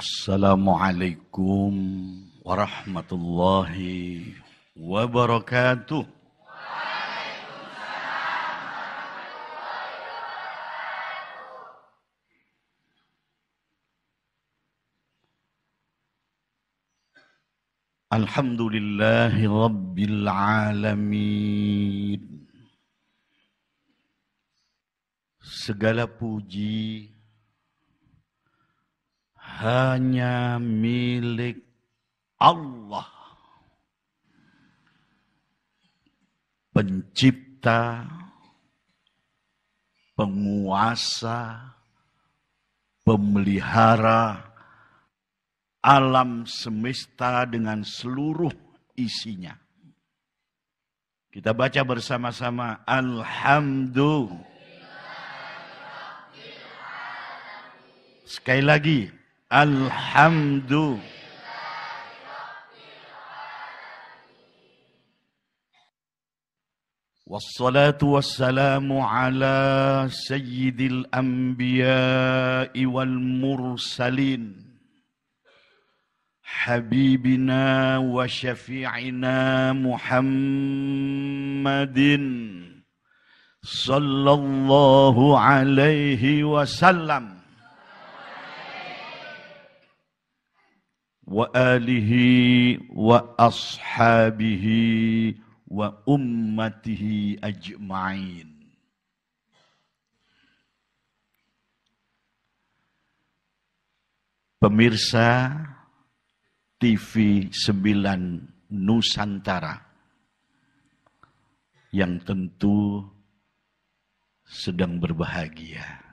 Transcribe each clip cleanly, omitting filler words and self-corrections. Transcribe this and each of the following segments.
Assalamualaikum warahmatullahi wabarakatuh. Alhamdulillahi rabbil alamin. Segala puji hanya milik Allah, pencipta, penguasa, pemelihara alam semesta dengan seluruh isinya. Kita baca bersama-sama, Alhamdulillah. Sekali lagi, Alhamdulillah. Wassalatu wassalamu ala sayyidil anbiya'i wal mursalin. Habibina wa syafi'ina Muhammadin sallallahu alaihi wasallam wa alihi wa ashabihi wa ummatihi ajma'in. Pemirsa TV 9 Nusantara yang tentu sedang berbahagia.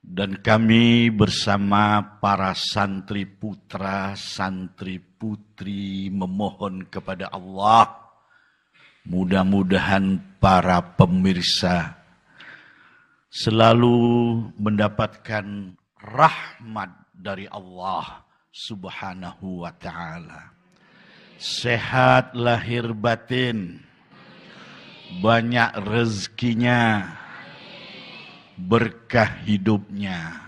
Dan kami bersama para santri putra, santri putri memohon kepada Allah, mudah-mudahan para pemirsa selalu mendapatkan rahmat dari Allah Subhanahu wa ta'ala. Sehat lahir batin, banyak rezekinya, berkah hidupnya.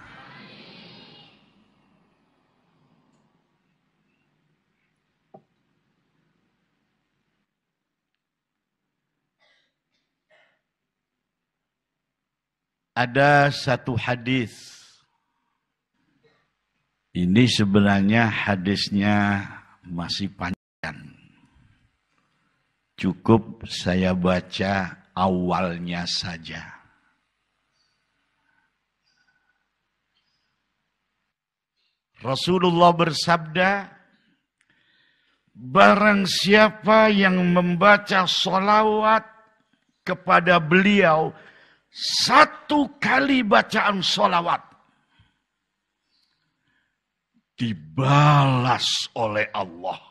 Ada satu hadis. Ini sebenarnya hadisnya masih panjang. Cukup saya baca awalnya saja. Rasulullah bersabda, barang siapa yang membaca sholawat kepada beliau, satu kali bacaan sholawat, dibalas oleh Allah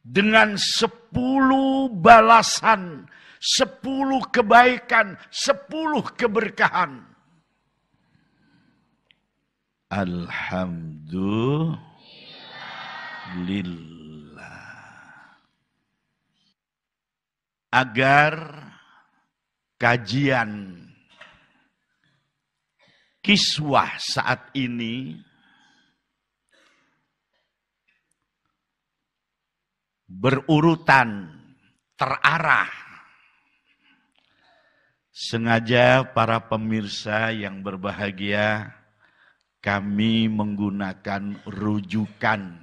dengan 10 balasan, 10 kebaikan, 10 keberkahan. Alhamdulillah. Agar kajian kiswah saat ini berurutan, terarah. Sengaja para pemirsa yang berbahagia, kami menggunakan rujukan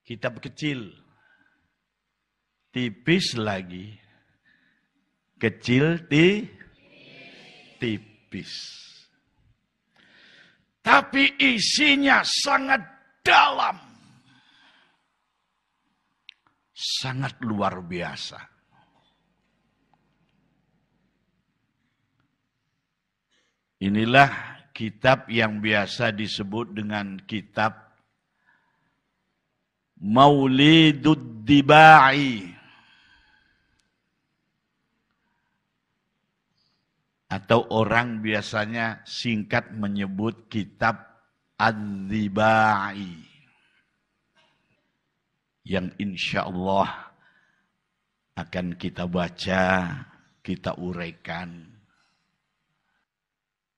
kitab kecil, tipis lagi, kecil tipis. Tapi isinya sangat dalam, sangat luar biasa. Inilah kitab yang biasa disebut dengan kitab Maulidud Dibai atau orang biasanya singkat menyebut kitab Ad-Dibai yang insya Allah akan kita baca, kita uraikan.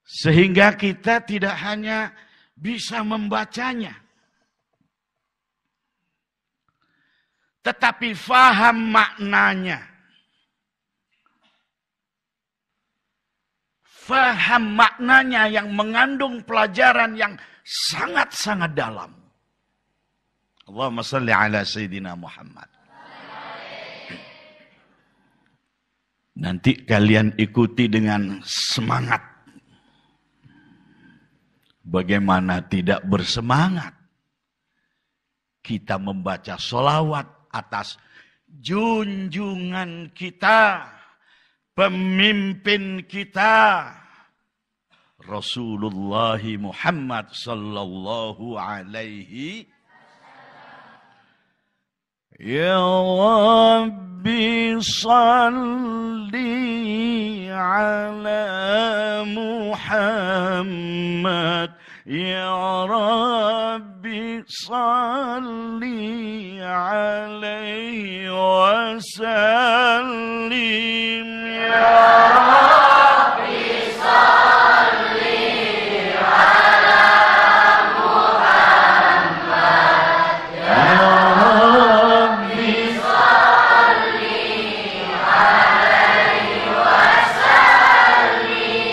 Sehingga kita tidak hanya bisa membacanya, tetapi faham maknanya. Faham maknanya yang mengandung pelajaran yang sangat-sangat dalam. Allahumma salli ala Sayyidina Muhammad. Nanti kalian ikuti dengan semangat. Bagaimana tidak bersemangat? Kita membaca sholawat atas junjungan kita, pemimpin kita, Rasulullah Muhammad sallallahu alaihi. Ya Rabbi salli ala Muhammad, Ya Rabbi salli alaihi wa sallim, Ya Rabbi salli ala Muhammad, Ya Rabbi salli alaihi wa sallim.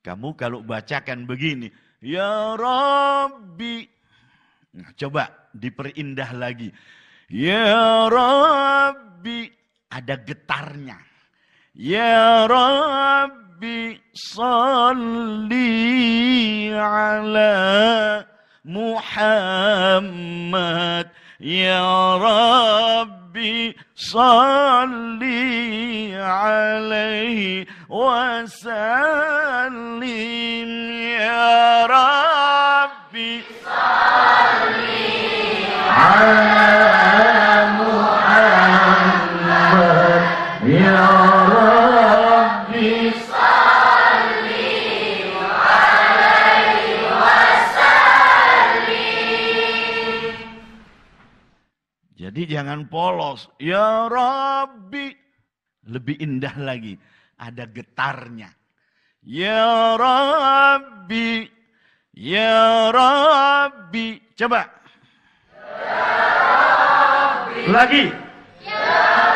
Kamu kalau bacakan begini, Ya Rabbi. Nah, coba diperindah lagi. Ya Rabbi. Ada getarnya. Ya Rabbi salli ala Muhammad. Ya Rabbi salli alaihi wa sallim, Ya Rabbi salli ala Muhammad, Ya Rabbi salli alaihi wa sallim. Jadi jangan polos. Ya Rabbi. Lebih indah lagi. Ada getarnya. Ya Rabbi. Ya Rabbi. Coba. Ya Rabbi. Lagi. Ya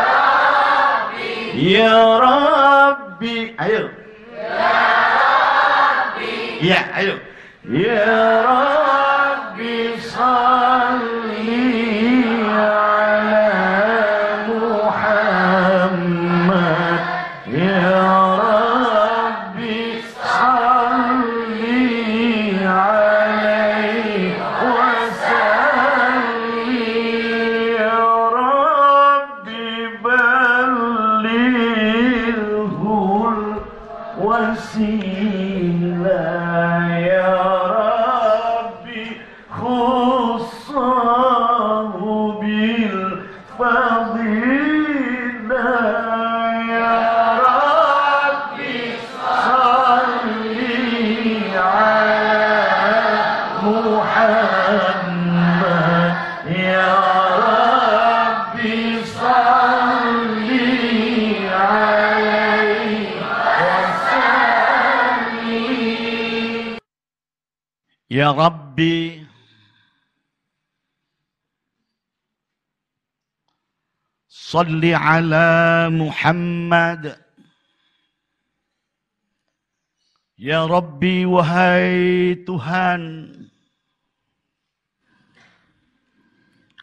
Rabbi. Ya Rabbi. Ayo. Ya Rabbi. Ya, ayo. Ya Rabbi salli Ya Rabbi salli ala Muhammad. Ya Rabbi, wahai Tuhan.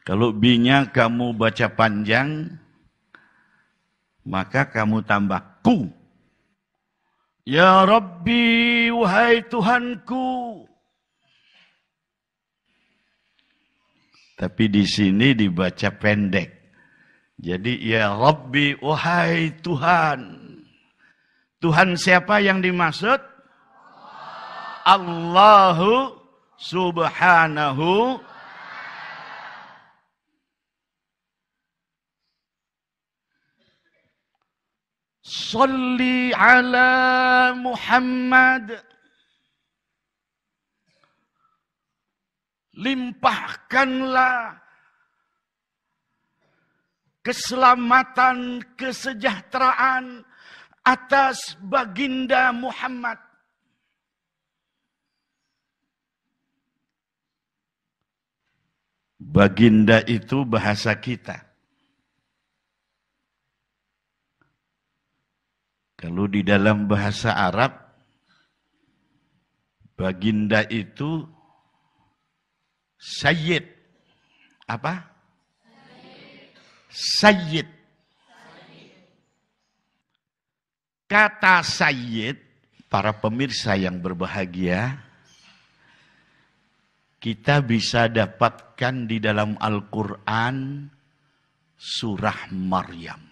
Kalau B-nya kamu baca panjang, maka kamu tambah ku. Ya Rabbi, wahai Tuhanku. Tapi di sini dibaca pendek. Jadi ya Rabbi, wahai Tuhan. Tuhan siapa yang dimaksud? Allahu subhanahu. Salli ala Muhammad. Limpahkanlah keselamatan, kesejahteraan atas baginda Muhammad. Baginda itu bahasa kita. Kalau di dalam bahasa Arab, baginda itu sayyid. Apa? Sayyid. Kata sayyid, para pemirsa yang berbahagia, kita bisa dapatkan di dalam Al-Quran surah Maryam.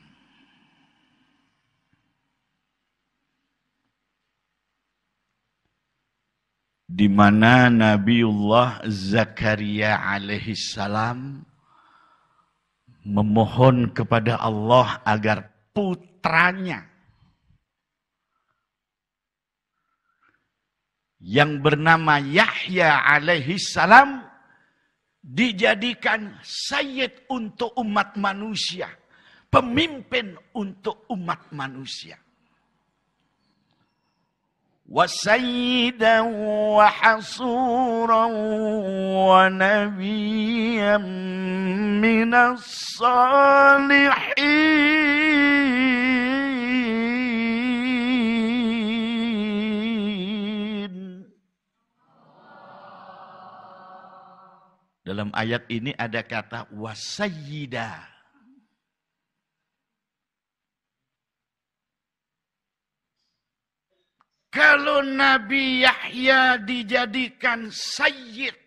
Di mana Nabiullah Zakaria alaihissalam memohon kepada Allah agar putranya yang bernama Yahya alaihissalam dijadikan sayyid untuk umat manusia, pemimpin untuk umat manusia. وَسَيِّدًا وَحَصُورًا وَنَبِيًّا مِنَ الصَّالِحِينَ. Dalam ayat ini ada kata wasayyida. Kalau Nabi Yahya dijadikan sayyid,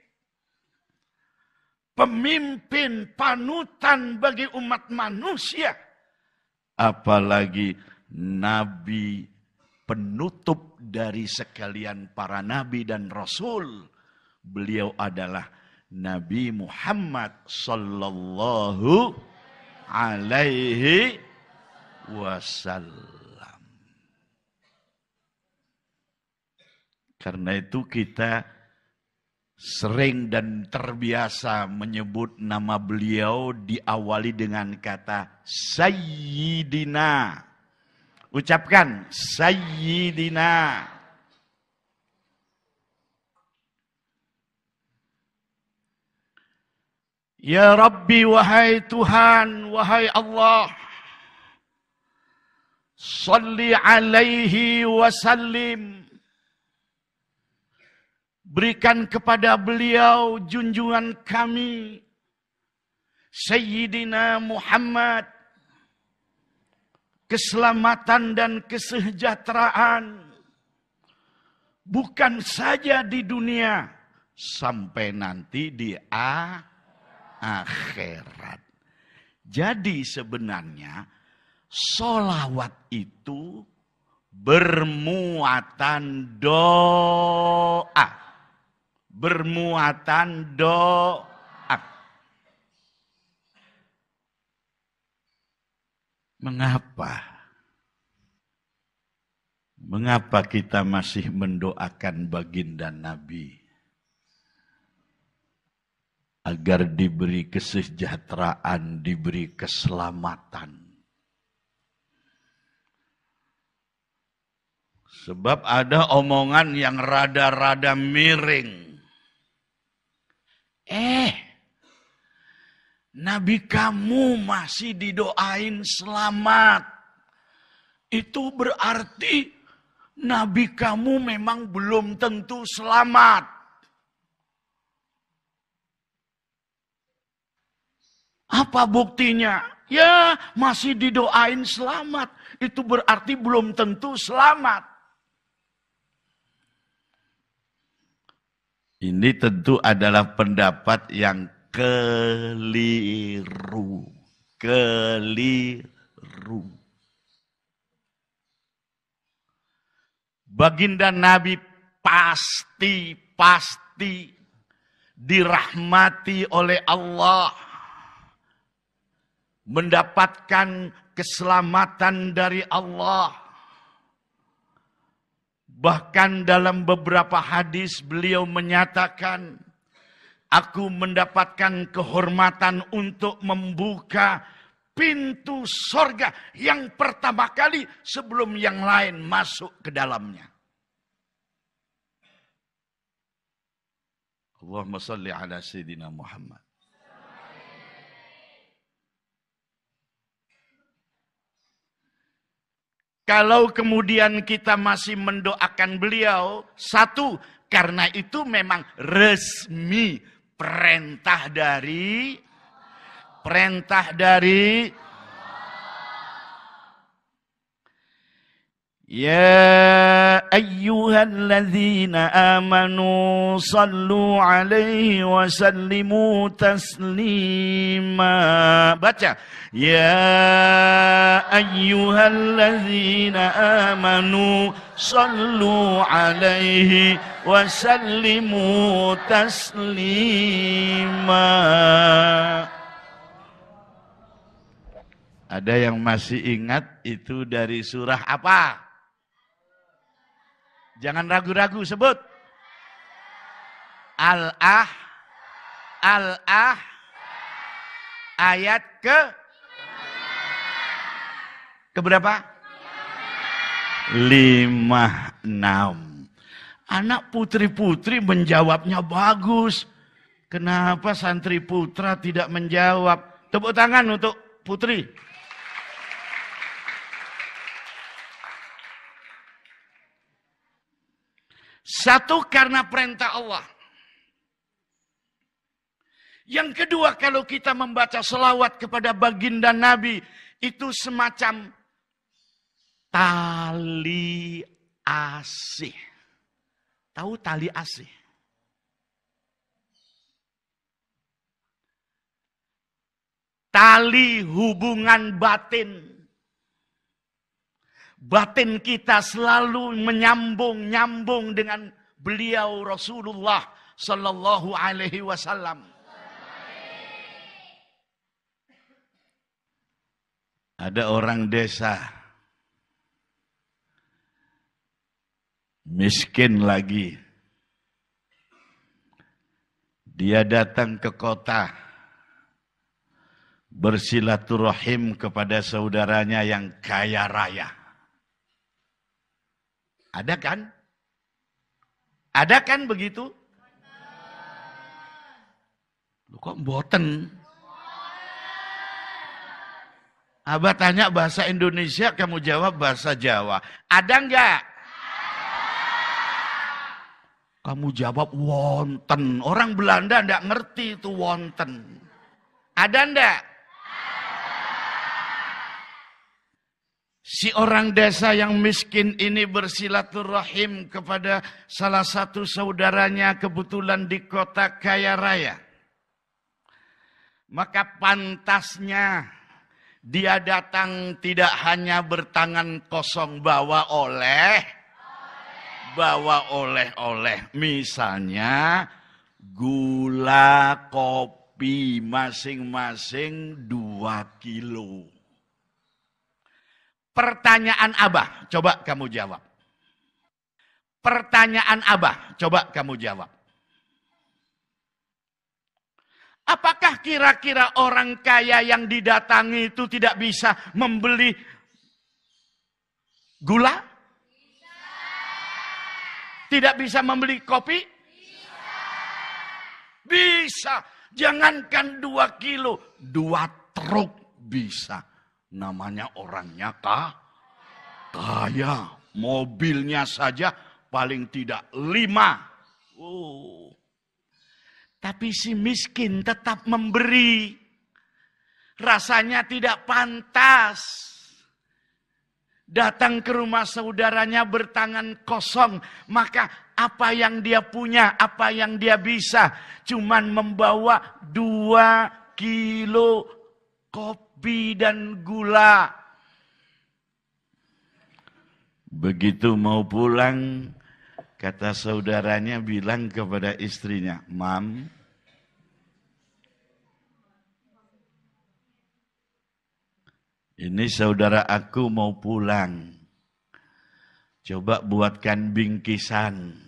pemimpin panutan bagi umat manusia, apalagi Nabi penutup dari sekalian para Nabi dan Rasul, beliau adalah Nabi Muhammad sallallahu alaihi wasallam. Karena itu kita sering dan terbiasa menyebut nama beliau diawali dengan kata Sayyidina. Ucapkan Sayyidina. Ya Rabbi, wahai Tuhan, wahai Allah, salli alaihi wasallim. Berikan kepada beliau junjungan kami, Sayyidina Muhammad, keselamatan dan kesejahteraan. Bukan saja di dunia, sampai nanti di akhirat. Jadi sebenarnya, sholawat itu bermuatan doa. Bermuatan doa. Mengapa? Mengapa kita masih mendoakan baginda Nabi? Agar diberi kesejahteraan, diberi keselamatan. Sebab ada omongan yang rada-rada miring. Nabi kamu masih didoain selamat. Itu berarti Nabi kamu memang belum tentu selamat. Apa buktinya? Ya, masih didoain selamat. Itu berarti belum tentu selamat. Ini tentu adalah pendapat yang keliru. Keliru. Baginda Nabi pasti dirahmati oleh Allah. Mendapatkan keselamatan dari Allah. Bahkan dalam beberapa hadis beliau menyatakan, aku mendapatkan kehormatan untuk membuka pintu sorga yang pertama kali sebelum yang lain masuk ke dalamnya. Allahumma salli ala Sayyidina Muhammad. Kalau kemudian kita masih mendoakan beliau, satu, karena itu memang resmi perintah dari Ya ayyuhalladzina amanu sallu alaihi wa sallimu taslima. Baca. Ya ayyuhalladzina amanu sallu alaihi wa sallimu taslima. Ada yang masih ingat itu dari surah apa? Jangan ragu-ragu, sebut. Al-Ah ayat ke berapa? 56. Anak putri-putri menjawabnya bagus. Kenapa santri putra tidak menjawab? Tepuk tangan untuk putri. Satu, karena perintah Allah. Yang kedua, kalau kita membaca selawat kepada baginda Nabi, itu semacam tali asih. Tahu tali asih? Tali hubungan batin. Batin kita selalu menyambung dengan beliau Rasulullah Sallallahu Alaihi Wasallam. Ada orang desa miskin lagi. Dia datang ke kota bersilaturahim kepada saudaranya yang kaya raya. Ada kan? Ada kan begitu? Lu kok mboten? Abah tanya bahasa Indonesia, kamu jawab bahasa Jawa. Ada enggak? Kamu jawab wonten. Orang Belanda enggak ngerti itu wonten. Ada enggak? Si orang desa yang miskin ini bersilaturahim kepada salah satu saudaranya kebetulan di kota kaya raya. Maka pantasnya dia datang tidak hanya bertangan kosong bawa oleh-oleh. Misalnya gula, kopi masing-masing 2 kilo. Pertanyaan Abah, coba kamu jawab. Pertanyaan Abah, coba kamu jawab. Apakah kira-kira orang kaya yang didatangi itu tidak bisa membeli gula? Tidak bisa membeli kopi? Bisa. Jangankan 2 kilo, 2 truk bisa. Namanya orangnya kaya. Mobilnya saja paling tidak 5. Tapi si miskin tetap memberi. Rasanya tidak pantas. Datang ke rumah saudaranya bertangan kosong. Maka apa yang dia punya, apa yang dia bisa. Cuman membawa 2 kilo kopi dan gula. Begitu mau pulang, kata saudaranya bilang kepada istrinya, Mam, ini saudara aku mau pulang. Coba buatkan bingkisan.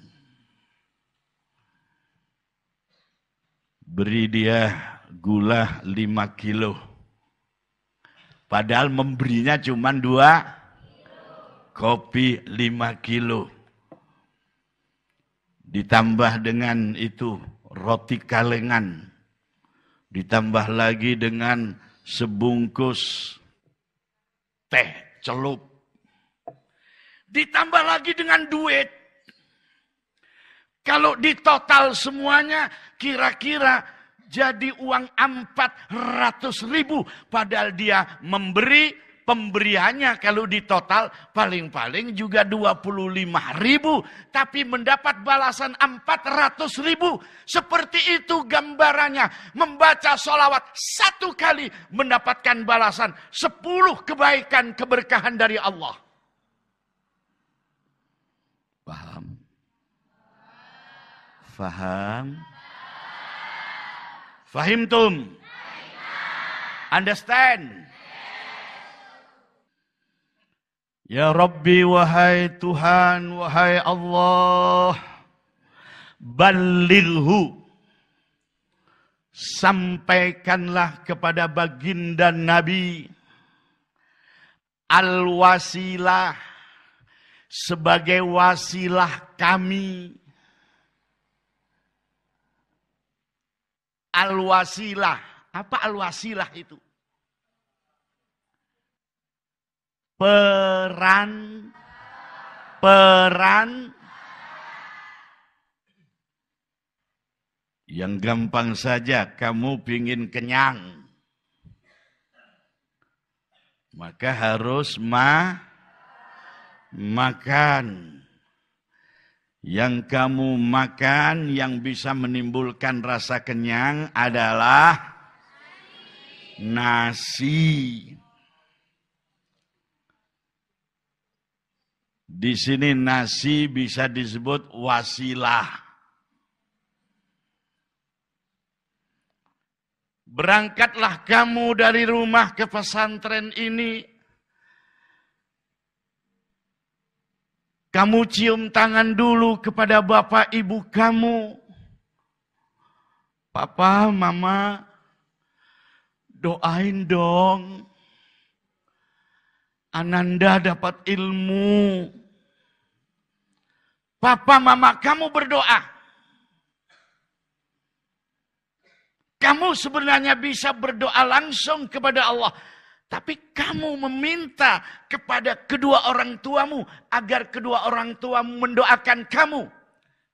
Beri dia gula 5 kilo. Padahal memberinya cuma 2 kopi 5 kilo. Ditambah dengan itu roti kalengan. Ditambah lagi dengan sebungkus teh celup. Ditambah lagi dengan duit. Kalau ditotal semuanya kira-kira jadi uang 400.000. Padahal dia memberi pemberiannya kalau ditotal paling-paling juga 25.000. Tapi mendapat balasan 400.000. Seperti itu gambarannya. Membaca sholawat 1 kali mendapatkan balasan 10 kebaikan keberkahan dari Allah. Paham? Faham? Fahimtum? Understand? Ya Rabbi, wahai Tuhan, wahai Allah, balighu, sampaikanlah kepada baginda Nabi al-wasilah, sebagai wasilah kami. Al-wasilah. Apa al-wasilah itu? Peran yang gampang saja. Kamu pingin kenyang, maka harus makan. Yang kamu makan yang bisa menimbulkan rasa kenyang adalah nasi. Di sini nasi bisa disebut wasilah. Berangkatlah kamu dari rumah ke pesantren ini. Kamu cium tangan dulu kepada bapak ibu kamu. Papa, mama, doain dong. Ananda dapat ilmu. Papa, mama, kamu berdoa. Kamu sebenarnya bisa berdoa langsung kepada Allah. Tapi kamu meminta kepada kedua orang tuamu agar kedua orang tuamu mendoakan kamu.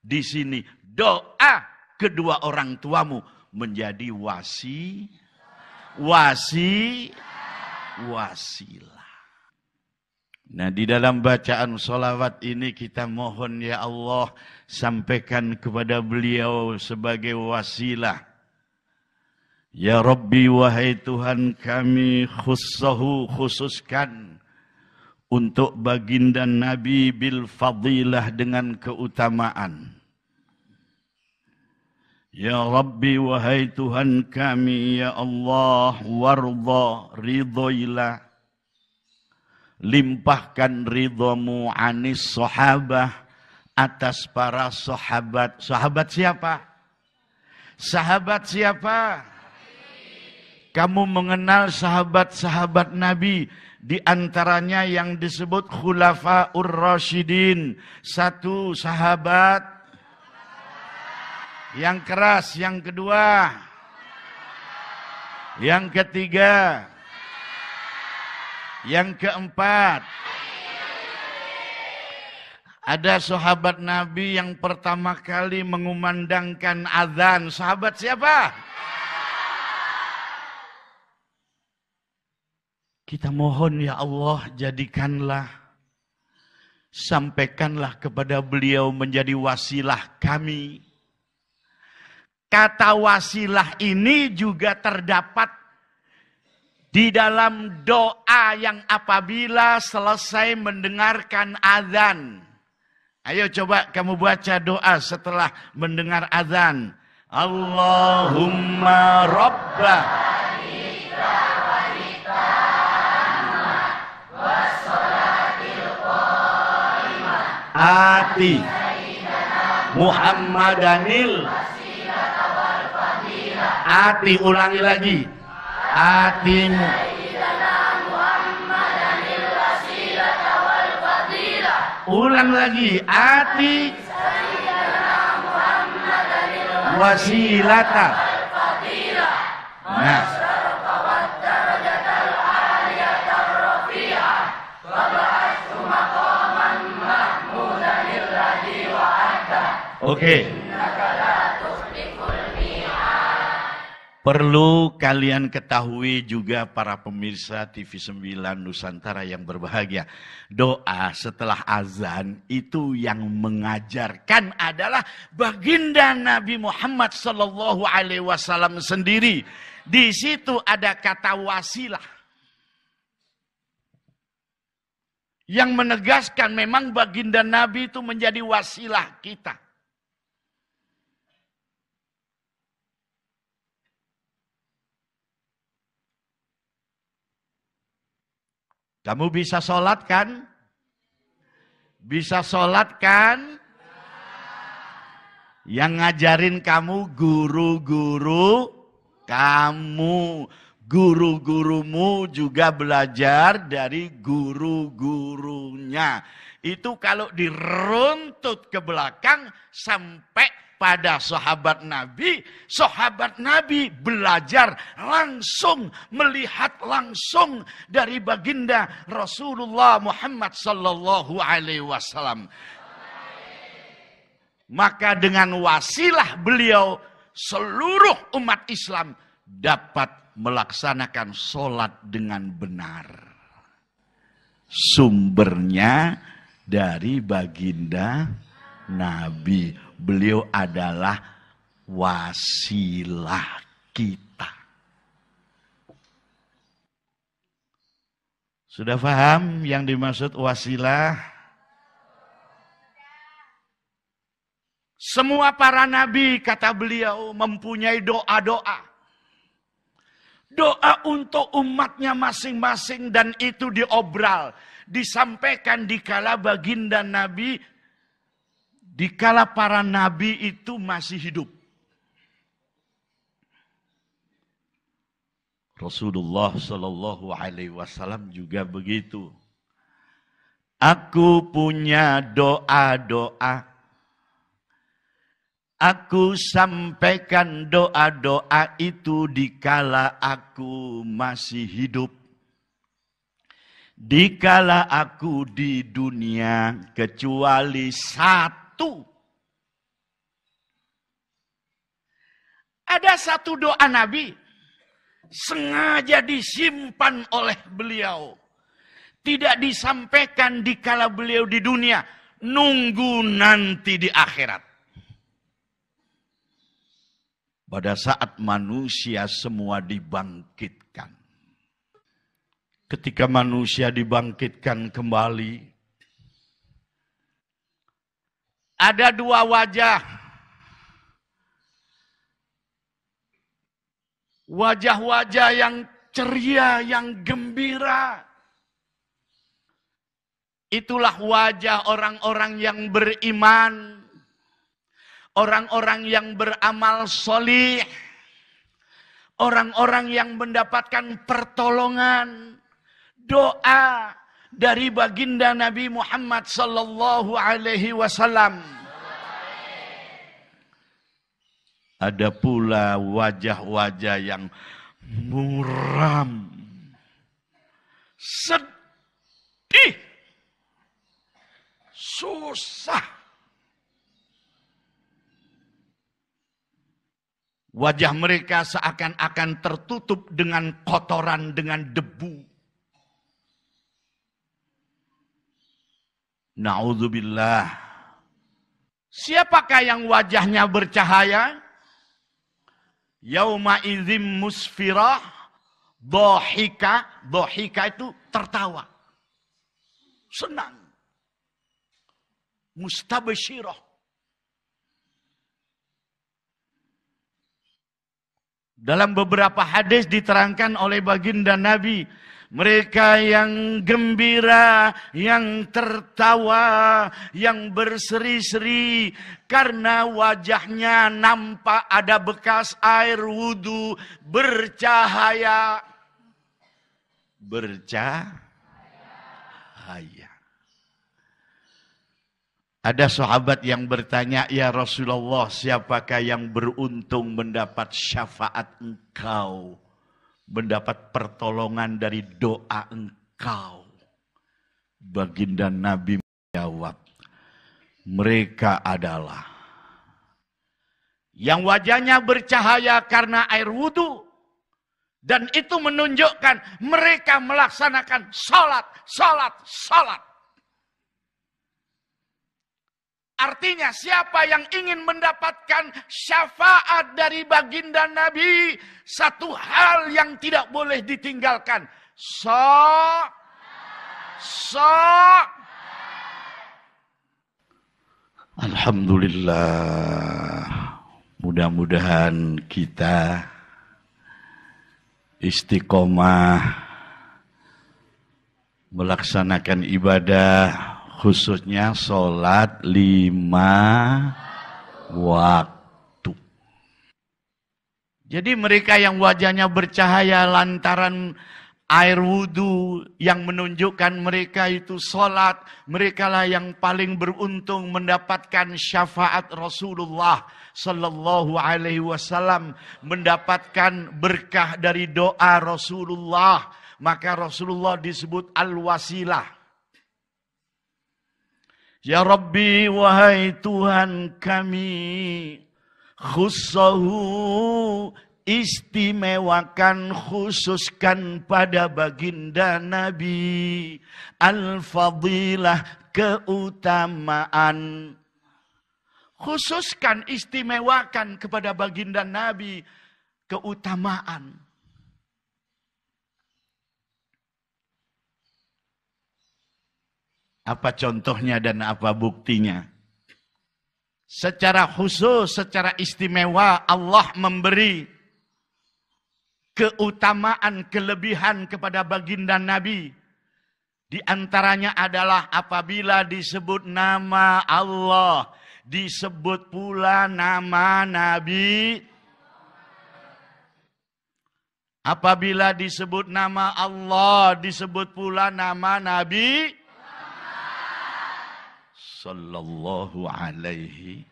Di sini doa kedua orang tuamu menjadi wasilah. Nah, di dalam bacaan sholawat ini kita mohon ya Allah sampaikan kepada beliau sebagai wasilah. Ya Rabbi, wahai Tuhan kami, khususkan untuk baginda Nabi bil fadilah dengan keutamaan. Ya Rabbi, wahai Tuhan kami, ya Allah, warda, ridhoilah, limpahkan ridhamu anis sahabah, atas para sahabat. Sahabat siapa? Sahabat siapa? Kamu mengenal sahabat-sahabat Nabi, di antaranya yang disebut Khulafaur Rasyidin. 1 sahabat yang keras, yang kedua, yang ketiga, yang keempat. Ada sahabat Nabi yang pertama kali mengumandangkan azan. Sahabat siapa? Kita mohon ya Allah, jadikanlah, sampaikanlah kepada beliau menjadi wasilah kami. Kata wasilah ini juga terdapat di dalam doa yang apabila selesai mendengarkan azan. Ayo coba kamu baca doa setelah mendengar azan. Allahumma rabbah ati Muhammadanil ati, ulangi lagi, ati Ulang lagi. Ati wasilata. Nah. Oke. Perlu kalian ketahui juga para pemirsa TV 9 Nusantara yang berbahagia. Doa setelah azan itu yang mengajarkan adalah baginda Nabi Muhammad SAW sendiri. Di situ ada kata wasilah. Yang menegaskan memang baginda Nabi itu menjadi wasilah kita. Kamu bisa sholat kan? Bisa sholat kan? Yang ngajarin kamu guru-guru kamu. Guru-gurumu juga belajar dari guru-gurunya. Itu kalau diruntut ke belakang sampai pada sahabat Nabi belajar langsung, melihat langsung dari baginda Rasulullah Muhammad sallallahu alaihi wasallam. Maka dengan wasilah beliau, seluruh umat Islam dapat melaksanakan sholat dengan benar. Sumbernya dari baginda Nabi. Beliau adalah wasilah kita. Sudah paham yang dimaksud wasilah? Semua para nabi, kata beliau, mempunyai doa-doa. Doa untuk umatnya masing-masing, dan itu diobral. Disampaikan dikala baginda Nabi, dikala para nabi itu masih hidup. Rasulullah Shallallahu Alaihi Wasallam juga begitu. Aku punya doa-doa. Aku sampaikan doa-doa itu dikala aku masih hidup. Dikala aku di dunia, kecuali satu. Ada satu doa Nabi, sengaja disimpan oleh beliau. Tidak disampaikan dikala beliau di dunia, nunggu nanti di akhirat. Pada saat manusia semua dibangkitkan. Ketika manusia dibangkitkan kembali, ada dua wajah. Wajah-wajah yang ceria, yang gembira. Itulah wajah orang-orang yang beriman. Orang-orang yang beramal solih. Orang-orang yang mendapatkan pertolongan. Doa dari baginda Nabi Muhammad sallallahu alaihi wasallam. Ada pula wajah-wajah yang muram, sedih, susah. Wajah mereka seakan-akan tertutup dengan kotoran, dengan debu. Na'udzubillah. Siapakah yang wajahnya bercahaya? Yauma idzim musfirah, dhahika. Dhahika itu tertawa. Senang. Mustabsyirah. Dalam beberapa hadis diterangkan oleh baginda Nabi, mereka yang gembira, yang tertawa, yang berseri-seri karena wajahnya nampak ada bekas air wudhu, bercahaya. Bercahaya. Ada sahabat yang bertanya, "Ya Rasulullah, siapakah yang beruntung mendapat syafaat engkau? Mendapat pertolongan dari doa engkau?" Baginda Nabi menjawab, "Mereka adalah yang wajahnya bercahaya karena air wudhu." Dan itu menunjukkan mereka melaksanakan salat. Artinya siapa yang ingin mendapatkan syafaat dari baginda Nabi, satu hal yang tidak boleh ditinggalkan. Alhamdulillah. Mudah-mudahan kita istiqomah melaksanakan ibadah, khususnya sholat 5 waktu. Jadi mereka yang wajahnya bercahaya lantaran air wudhu yang menunjukkan mereka itu sholat, mereka lah yang paling beruntung mendapatkan syafaat Rasulullah Sallallahu Alaihi Wasallam, mendapatkan berkah dari doa Rasulullah. Maka Rasulullah disebut al-wasilah. Ya Rabbi, wahai Tuhan kami, khussahu, istimewakan, khususkan pada baginda Nabi, al-fadilah, keutamaan. Khususkan, istimewakan kepada baginda Nabi, keutamaan. Apa contohnya dan apa buktinya? Secara khusus, secara istimewa Allah memberi keutamaan, kelebihan kepada baginda Nabi. Di antaranya adalah apabila disebut nama Allah, disebut pula nama Nabi. Apabila disebut nama Allah, disebut pula nama Nabi Sallallahu alaihi.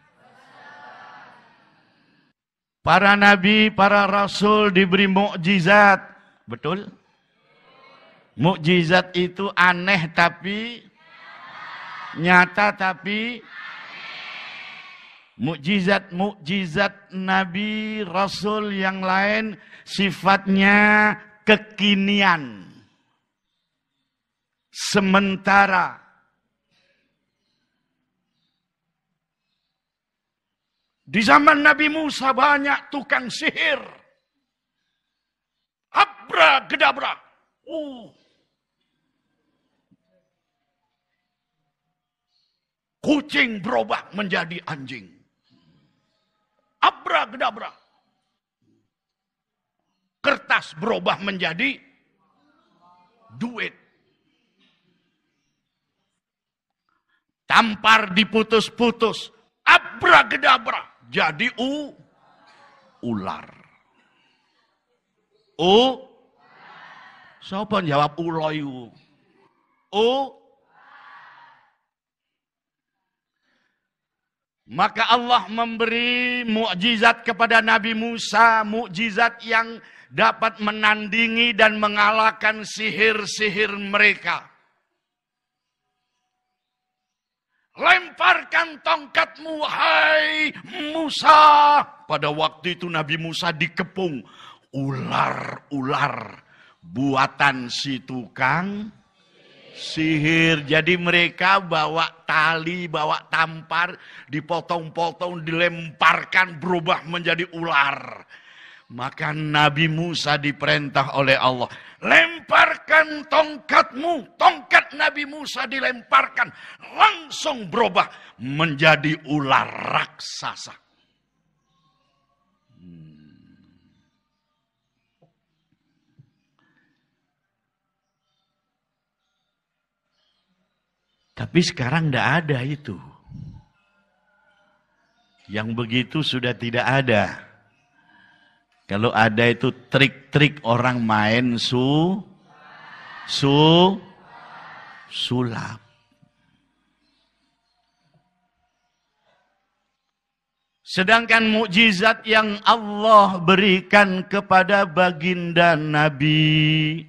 Para nabi, para rasul diberi mukjizat. Betul? Mukjizat itu aneh tapi nyata tapi mukjizat nabi rasul yang lain sifatnya kekinian. Sementara di zaman Nabi Musa banyak tukang sihir. Abra-gedabra. Kucing berubah menjadi anjing. Abra-gedabra. Kertas berubah menjadi duit. Tampar diputus-putus. Abra-gedabra. Jadi ular. Siapa jawab uloy? Maka Allah memberi mukjizat kepada Nabi Musa, mukjizat yang dapat menandingi dan mengalahkan sihir-sihir mereka. Lemparkan tongkatmu, hai Musa. Pada waktu itu Nabi Musa dikepung ular-ular buatan si tukang sihir. Jadi mereka bawa tali, bawa tampar, dipotong-potong, dilemparkan, berubah menjadi ular. Maka Nabi Musa diperintah oleh Allah, lemparkan tongkatmu. Tongkat Nabi Musa dilemparkan, langsung berubah menjadi ular raksasa. Tapi sekarang tidak ada itu. Yang begitu sudah tidak ada. Kalau ada itu trik-trik orang main sulap. Sedangkan mukjizat yang Allah berikan kepada baginda Nabi,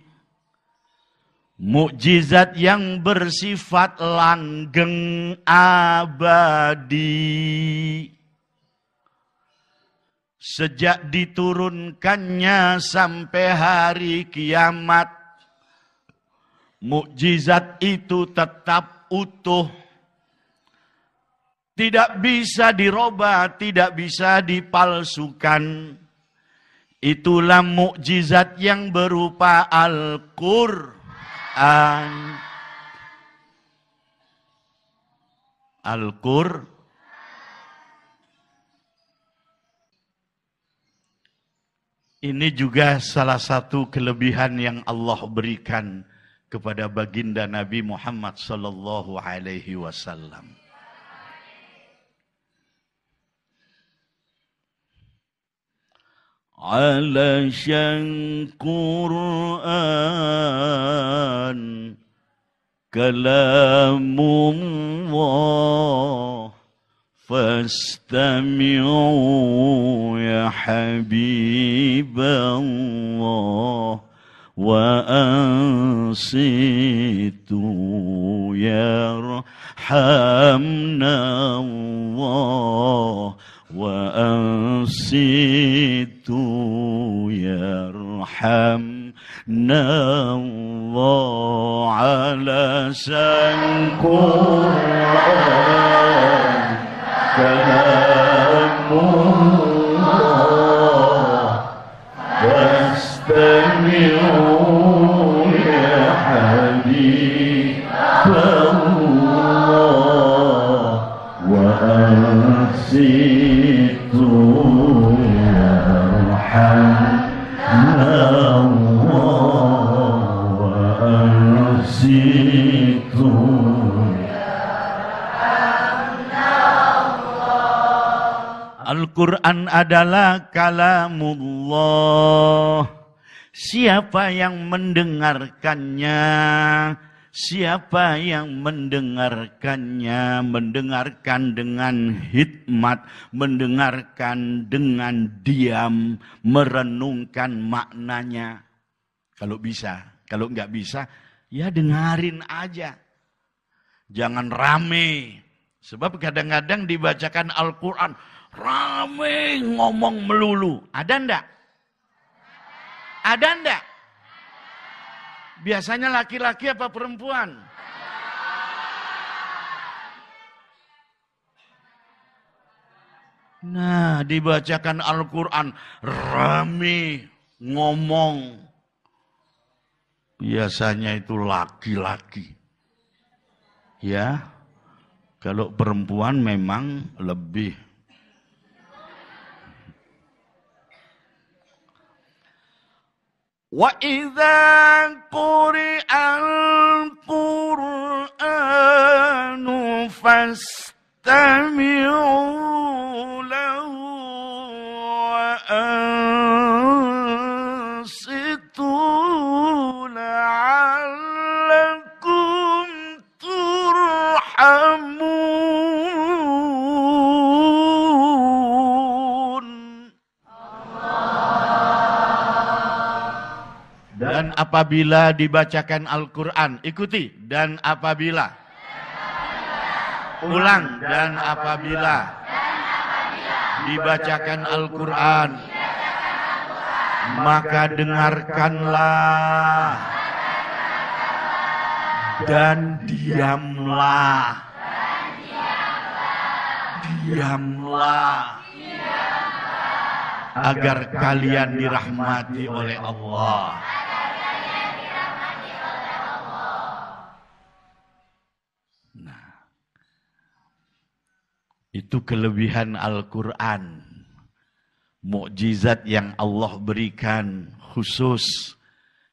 mukjizat yang bersifat langgeng abadi. Sejak diturunkannya sampai hari kiamat, mukjizat itu tetap utuh. Tidak bisa dirubah, tidak bisa dipalsukan. Itulah mukjizat yang berupa Al-Qur'an. Al-Qur'an. Ini juga salah satu kelebihan yang Allah berikan kepada baginda Nabi Muhammad sallallahu alaihi wasallam. Alasyan Qur'an kalamullah fastami'u ya habiballah wa ansitu ya rahamnallah wa ansitu yarhamnallah ala san Qur'an kalamullah wastami'u ya habiballah wa ansitu Al-Quran adalah kalamullah. Siapa yang mendengarkannya? Siapa yang mendengarkannya? Mendengarkan dengan hikmat, mendengarkan dengan diam, merenungkan maknanya. Kalau bisa, kalau nggak bisa, ya dengarin aja. Jangan rame. Sebab kadang-kadang dibacakan Al-Quran, rame ngomong melulu. Ada ndak? Ada ndak? Biasanya laki-laki apa perempuan? Nah, dibacakan Al-Quran, rame ngomong. Biasanya itu laki-laki. Ya, kalau perempuan memang lebih. Wa idza quri'al Qur'anu fastami'u lahu wa ansitu la'allakum turhamun. Dan apabila dibacakan Al-Quran, ikuti. Dan apabila. Ulang. Dan apabila. Dibacakan Al-Quran. Maka dengarkanlah. Dan diamlah. Diamlah. Agar kalian dirahmati oleh Allah. Itu kelebihan Al-Quran. Mukjizat yang Allah berikan khusus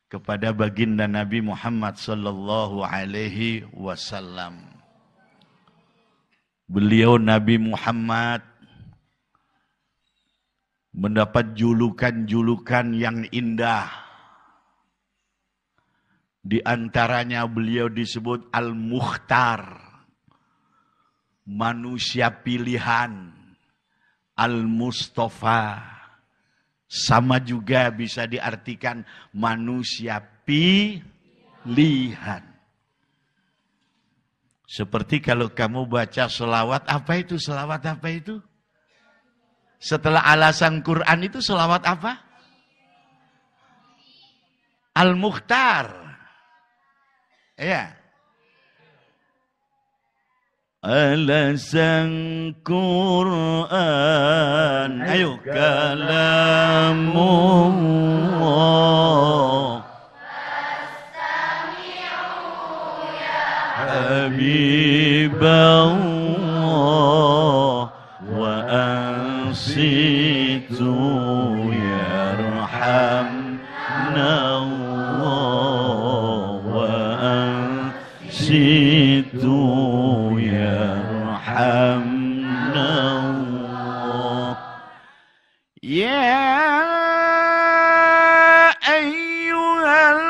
kepada baginda Nabi Muhammad sallallahu alaihi wasallam. Beliau Nabi Muhammad mendapat julukan-julukan yang indah. Di antaranya beliau disebut Al-Mukhtar. Manusia pilihan, Al-Mustafa. Sama juga bisa diartikan manusia pilihan. Seperti kalau kamu baca selawat, apa itu selawat apa itu? Setelah alasan Quran itu selawat apa? Al-Mukhtar. Ya. Alasan Quran. Ayo. Kalamullah. Habiballah. Wa ansitu yarhamnallah. Wa ansitu yarhamnallah. Ya ayyuhal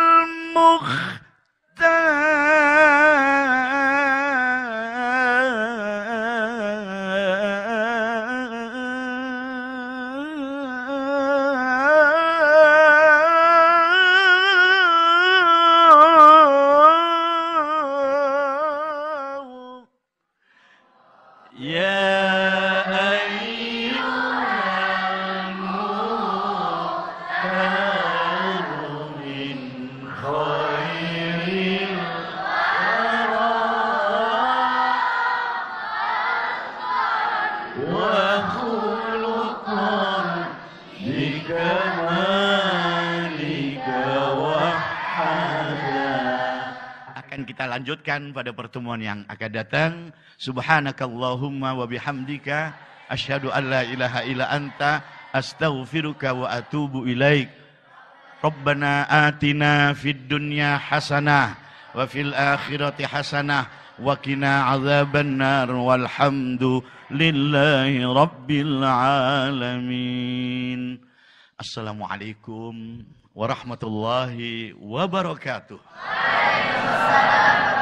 kita lanjutkan pada pertemuan yang akan datang. Subhanakallahumma wa bihamdika asyhadu an la ilaha illa anta astaghfiruka wa atubu ilaik. Rabbana atina fid dunya hasanah wa fil akhirati hasanah wa qina adzabannar walhamdulillahi rabbil alamin. Assalamualaikum warahmatullahi wabarakatuh. Waalaikumsalam.